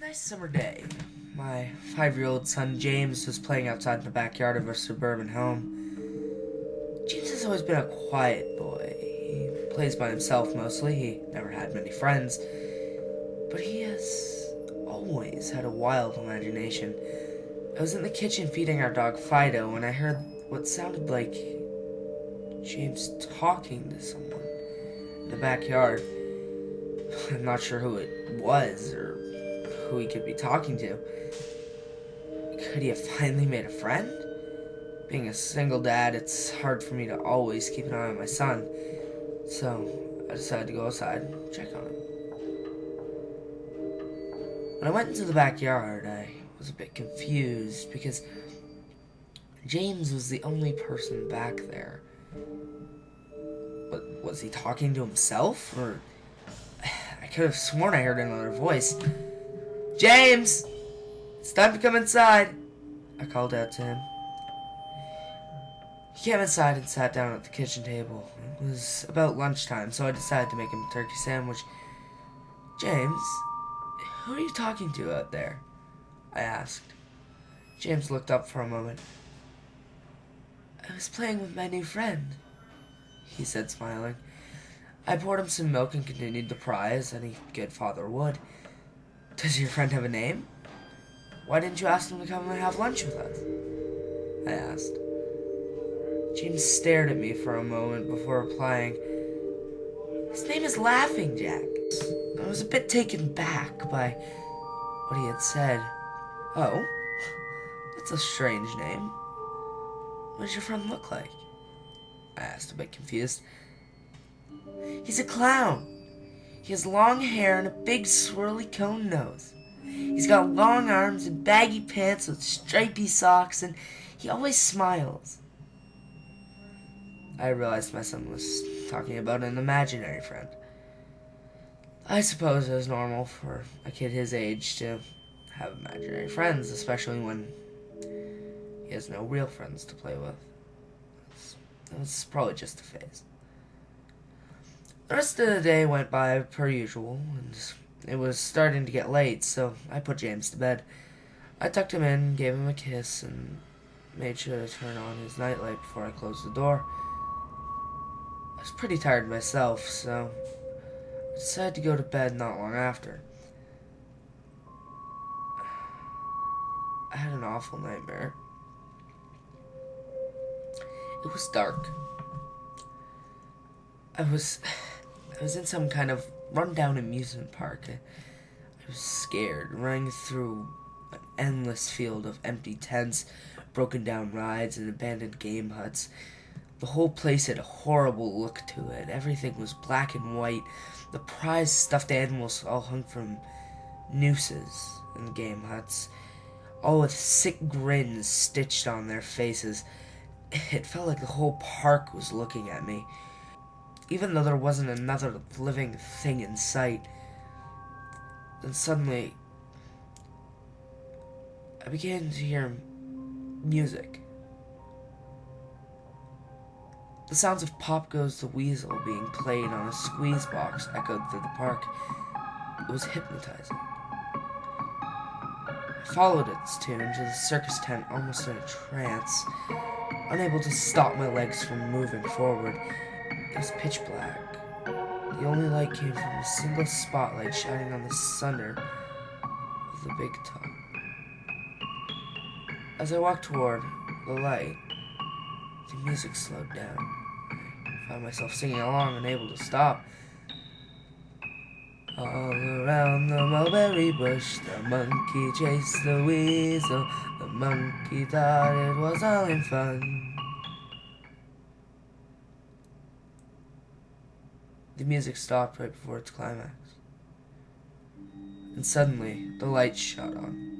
nice summer day. My 5-year-old son James was playing outside in the backyard of our suburban home. James has always been a quiet boy. He plays by himself mostly. He never had many friends. But he has always had a wild imagination. I was in the kitchen feeding our dog Fido when I heard what sounded like James talking to someone in the backyard. I'm not sure who it was or who he could be talking to. Could he have finally made a friend? Being a single dad, it's hard for me to always keep an eye on my son. So I decided to go outside and check on him. When I went into the backyard, I was a bit confused because James was the only person back there. But was he talking to himself? Or I could have sworn I heard another voice. James! It's time to come inside, I called out to him. He came inside and sat down at the kitchen table. It was about lunchtime, so I decided to make him a turkey sandwich. James, who are you talking to out there? I asked. James looked up for a moment. I was playing with my new friend, he said, smiling. I poured him some milk and continued to pry as any good father would. Does your friend have a name? Why didn't you ask him to come and have lunch with us? I asked. James stared at me for a moment before replying, His name is Laughing Jack. I was a bit taken back by what he had said. Oh, that's a strange name. What does your friend look like? I asked, a bit confused. He's a clown. He has long hair and a big swirly cone nose. He's got long arms and baggy pants with stripy socks, and he always smiles. I realized my son was talking about an imaginary friend. I suppose it was normal for a kid his age to have imaginary friends, especially when he has no real friends to play with. It was probably just a phase. The rest of the day went by per usual, and it was starting to get late, so I put James to bed. I tucked him in, gave him a kiss, and made sure to turn on his nightlight before I closed the door. I was pretty tired myself, so I decided to go to bed not long after. I had an awful nightmare. It was dark. I was in some kind of rundown amusement park. I was scared, running through an endless field of empty tents, broken down rides, and abandoned game huts. The whole place had a horrible look to it. Everything was black and white. The prized stuffed animals all hung from nooses in the game huts, all with sick grins stitched on their faces. It felt like the whole park was looking at me, even though there wasn't another living thing in sight. Then suddenly, I began to hear music. The sounds of Pop Goes the Weasel being played on a squeeze box echoed through the park. It was hypnotizing. I followed its tune to the circus tent almost in a trance, unable to stop my legs from moving forward. It was pitch black. The only light came from a single spotlight shining on the center of the big tub. As I walked toward the light, the music slowed down. I found myself singing along, unable to stop. All around the mulberry bush, the monkey chased the weasel. The monkey thought it was all in fun. The music stopped right before its climax. And suddenly, the lights shot on.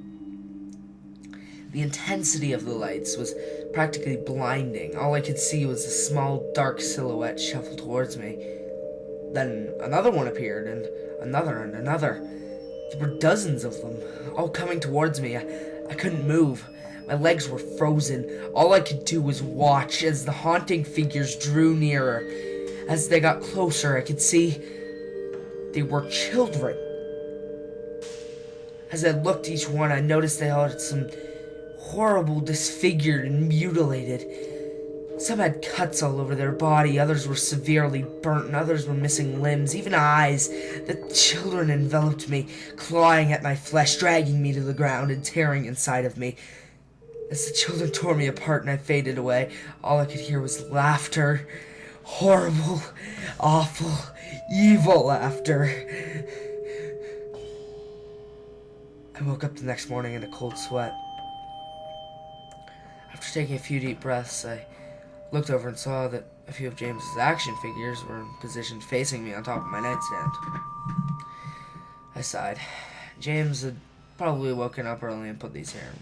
The intensity of the lights was practically blinding. All I could see was a small, dark silhouette shuffle towards me. Then another one appeared, and another, and another. There were dozens of them, all coming towards me. I couldn't move. My legs were frozen. All I could do was watch as the haunting figures drew nearer. As they got closer, I could see they were children. As I looked at each one, I noticed they all had some horrible, disfigured, and mutilated. Some had cuts all over their body, others were severely burnt, and others were missing limbs, even eyes. The children enveloped me, clawing at my flesh, dragging me to the ground, and tearing inside of me. As the children tore me apart and I faded away, all I could hear was laughter. Horrible, awful, evil laughter. I woke up the next morning in a cold sweat. After taking a few deep breaths, I looked over and saw that a few of James's action figures were positioned facing me on top of my nightstand. I sighed. James had probably woken up early and put these here.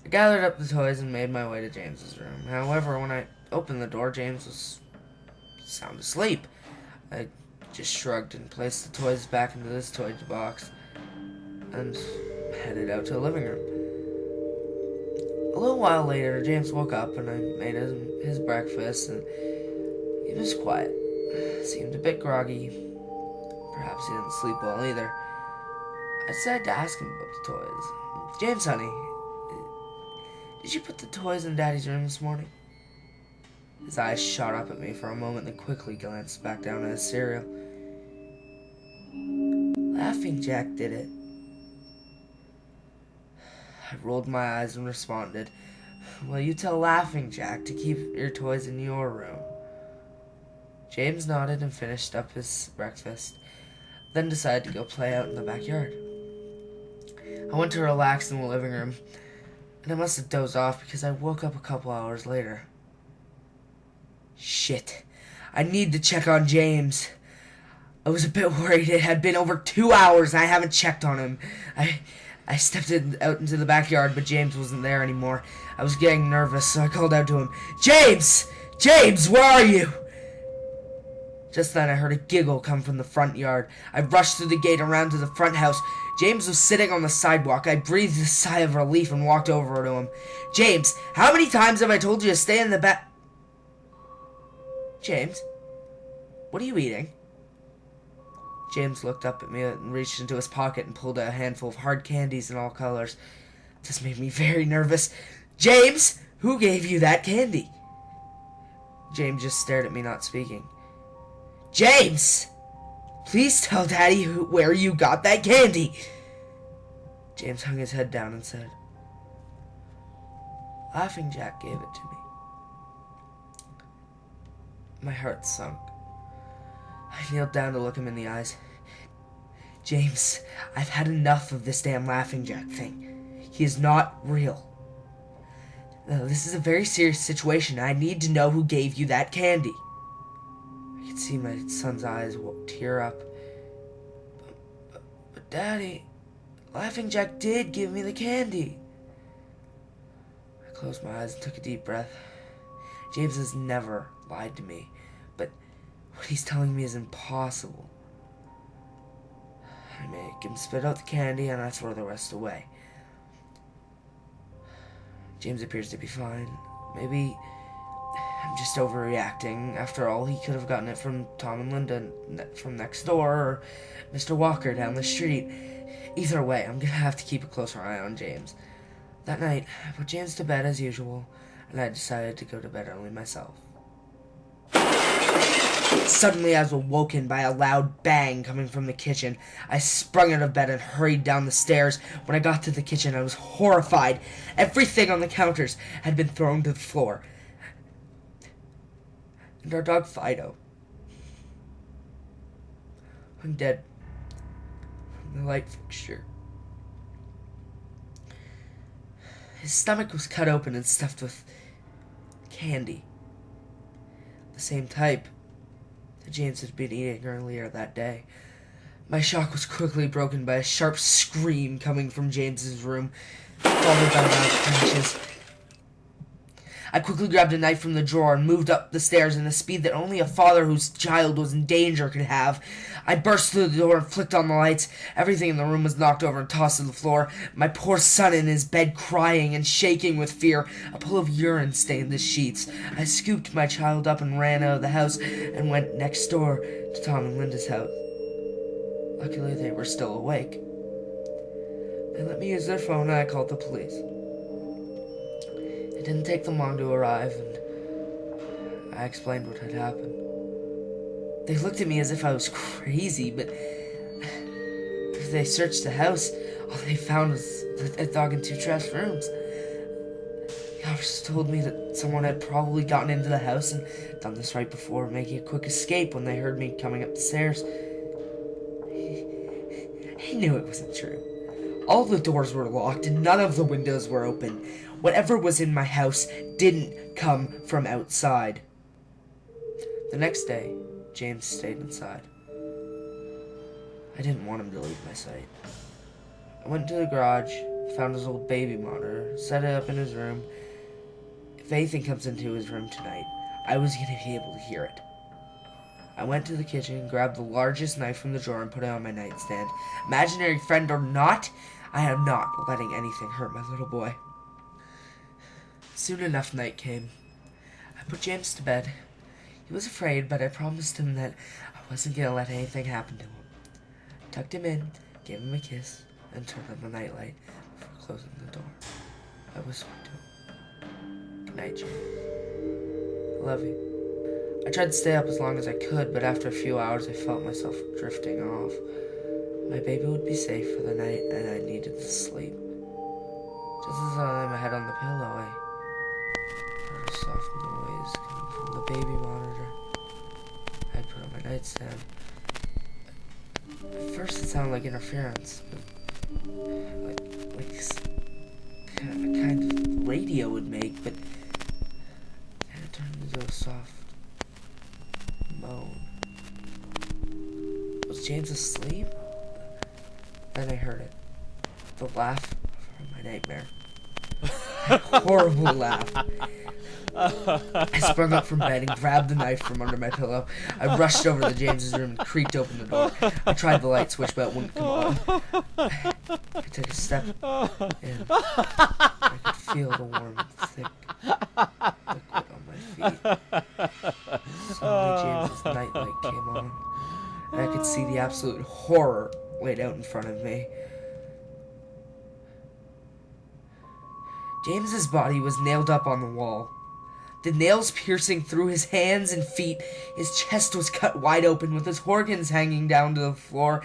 I gathered up the toys and made my way to James's room. However, when I opened the door, James was sound asleep. I just shrugged and placed the toys back into this toy box and headed out to the living room. A little while later, James woke up and I made his breakfast, and he was quiet. Seemed a bit groggy. Perhaps he didn't sleep well either. I decided to ask him about the toys. James, honey, did you put the toys in Daddy's room this morning? His eyes shot up at me for a moment, then quickly glanced back down at his cereal. Laughing Jack did it. I rolled my eyes and responded, well, you tell Laughing Jack to keep your toys in your room. James nodded and finished up his breakfast, then decided to go play out in the backyard. I went to relax in the living room, and I must have dozed off because I woke up a couple hours later. Shit. I need to check on James. I was a bit worried. It had been over 2 hours and I haven't checked on him. I stepped out into the backyard, but James wasn't there anymore. I was getting nervous, so I called out to him, James! James, where are you? Just then I heard a giggle come from the front yard. I rushed through the gate around to the front house. James was sitting on the sidewalk. I breathed a sigh of relief and walked over to him. James, how many times have I told you to stay in the back? James, what are you eating? James looked up at me and reached into his pocket and pulled out a handful of hard candies in all colors. This made me very nervous. James, who gave you that candy? James just stared at me, not speaking. James! Please tell Daddy where you got that candy! James hung his head down and said, Laughing Jack gave it to me. My heart sunk. I kneeled down to look him in the eyes. James, I've had enough of this damn Laughing Jack thing. He is not real. This is a very serious situation. I need to know who gave you that candy. I could see my son's eyes tear up. But Daddy, Laughing Jack did give me the candy. I closed my eyes and took a deep breath. James has never lied to me, but what he's telling me is impossible. I make him spit out the candy and I throw the rest away. James appears to be fine. Maybe I'm just overreacting. After all, he could have gotten it from Tom and Linda from next door, or Mr. Walker down the street. Either way, I'm gonna have to keep a closer eye on James. That night, I put James to bed as usual, and I decided to go to bed early myself. Suddenly, I was awoken by a loud bang coming from the kitchen. I sprung out of bed and hurried down the stairs. When I got to the kitchen, I was horrified. Everything on the counters had been thrown to the floor. And our dog Fido hung dead from the light fixture. His stomach was cut open and stuffed with candy. The same type that James had been eating earlier that day. My shock was quickly broken by a sharp scream coming from James's room, followed by loud crashes. I quickly grabbed a knife from the drawer and moved up the stairs in a speed that only a father whose child was in danger could have. I burst through the door and flicked on the lights. Everything in the room was knocked over and tossed to the floor. My poor son in his bed crying and shaking with fear. A pool of urine stained the sheets. I scooped my child up and ran out of the house and went next door to Tom and Linda's house. Luckily, they were still awake. They let me use their phone and I called the police. It didn't take them long to arrive, and I explained what had happened. They looked at me as if I was crazy, but as they searched the house, all they found was a dog in 2 trash rooms. The officers told me that someone had probably gotten into the house and done this right before making a quick escape when they heard me coming up the stairs. I knew it wasn't true. All the doors were locked and none of the windows were open. Whatever was in my house didn't come from outside. The next day, James stayed inside. I didn't want him to leave my sight. I went to the garage, found his old baby monitor, set it up in his room. If anything comes into his room tonight, I was going to be able to hear it. I went to the kitchen, grabbed the largest knife from the drawer, and put it on my nightstand. Imaginary friend or not, I am not letting anything hurt my little boy. Soon enough, night came. I put James to bed. He was afraid, but I promised him that I wasn't going to let anything happen to him. I tucked him in, gave him a kiss, and turned on the nightlight before closing the door. I whispered to him, "Good night, James. I love you." I tried to stay up as long as I could, but after a few hours I felt myself drifting off. My baby would be safe for the night, and I needed to sleep. Just as I laid my head on the pillow, I heard a soft noise coming from the baby monitor I had put on my nightstand. At first it sounded like interference, but like kind of radio would make, but then it turned into a soft moan. Was James asleep? Then I heard it. The laugh from my nightmare. A horrible laugh. I sprung up from bed and grabbed the knife from under my pillow. I rushed over to James's room and creaked open the door. I tried the light switch, but it wouldn't come on. I took a step in. I could feel the warm, thick liquid on my feet. Suddenly James's nightlight came on, and I could see the absolute horror laid out in front of me. James's body was nailed up on the wall. The nails piercing through his hands and feet. His chest was cut wide open with his organs hanging down to the floor.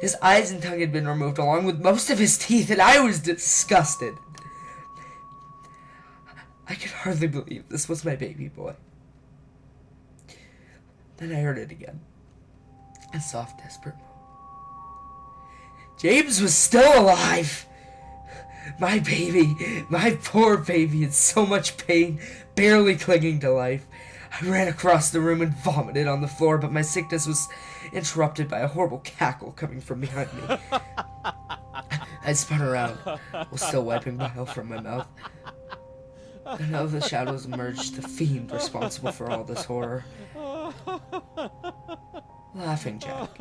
His eyes and tongue had been removed along with most of his teeth, and I was disgusted. I could hardly believe this was my baby boy. Then I heard it again. A soft, desperate moan. James was still alive! My baby, my poor baby, in so much pain, barely clinging to life. I ran across the room and vomited on the floor, but my sickness was interrupted by a horrible cackle coming from behind me. I spun around, while still wiping bile from my mouth. Then out of the shadows emerged the fiend responsible for all this horror. Laughing Jack.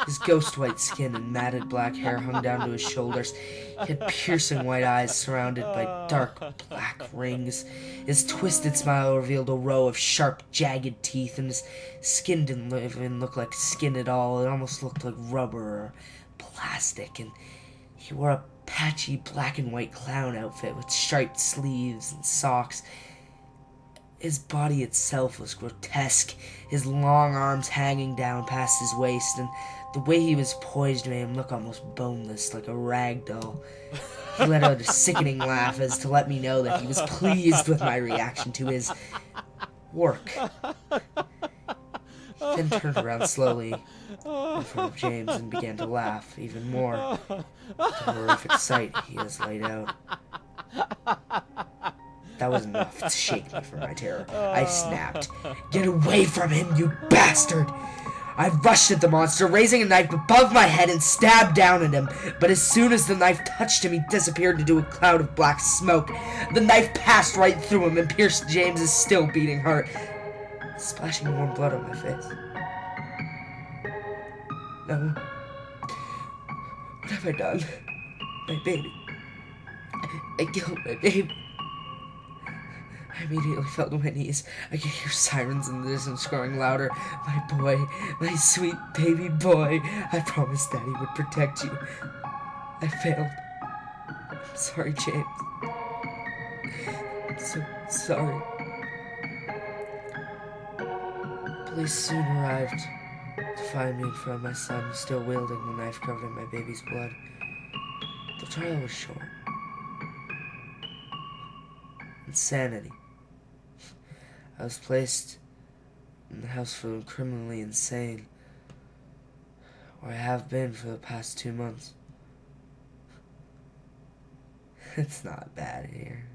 His ghost-white skin and matted black hair hung down to his shoulders. He had piercing white eyes surrounded by dark black rings. His twisted smile revealed a row of sharp, jagged teeth, and his skin didn't even look like skin at all. It almost looked like rubber or plastic, and he wore a patchy black and white clown outfit with striped sleeves and socks. His body itself was grotesque, his long arms hanging down past his waist, and the way he was poised made him look almost boneless, like a rag doll. He let out a sickening laugh as to let me know that he was pleased with my reaction to his work. He then turned around slowly in front of James and began to laugh even more at the horrific sight he has laid out. That was enough to shake me from my terror. I snapped. "Get away from him, you bastard!" I rushed at the monster, raising a knife above my head and stabbed down at him. But as soon as the knife touched him, he disappeared into a cloud of black smoke. The knife passed right through him and pierced James's still beating heart, splashing warm blood on my face. No. What have I done? My baby. I killed my baby. I immediately fell to my knees. I could hear sirens in the distance growing louder. My boy, my sweet baby boy. I promised Daddy would protect you. I failed. I'm sorry, James. I'm so sorry. Police soon arrived to find me in front of my son, still wielding the knife covered in my baby's blood. The trial was short. Insanity. I was placed in the house for the criminally insane, where I have been for the past 2 months. It's not bad here.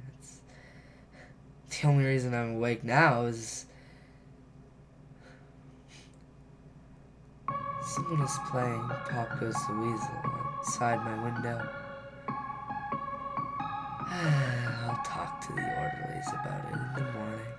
The only reason I'm awake now is someone is playing Pop Goes the Weasel outside my window. I'll talk to the orderlies about it in the morning.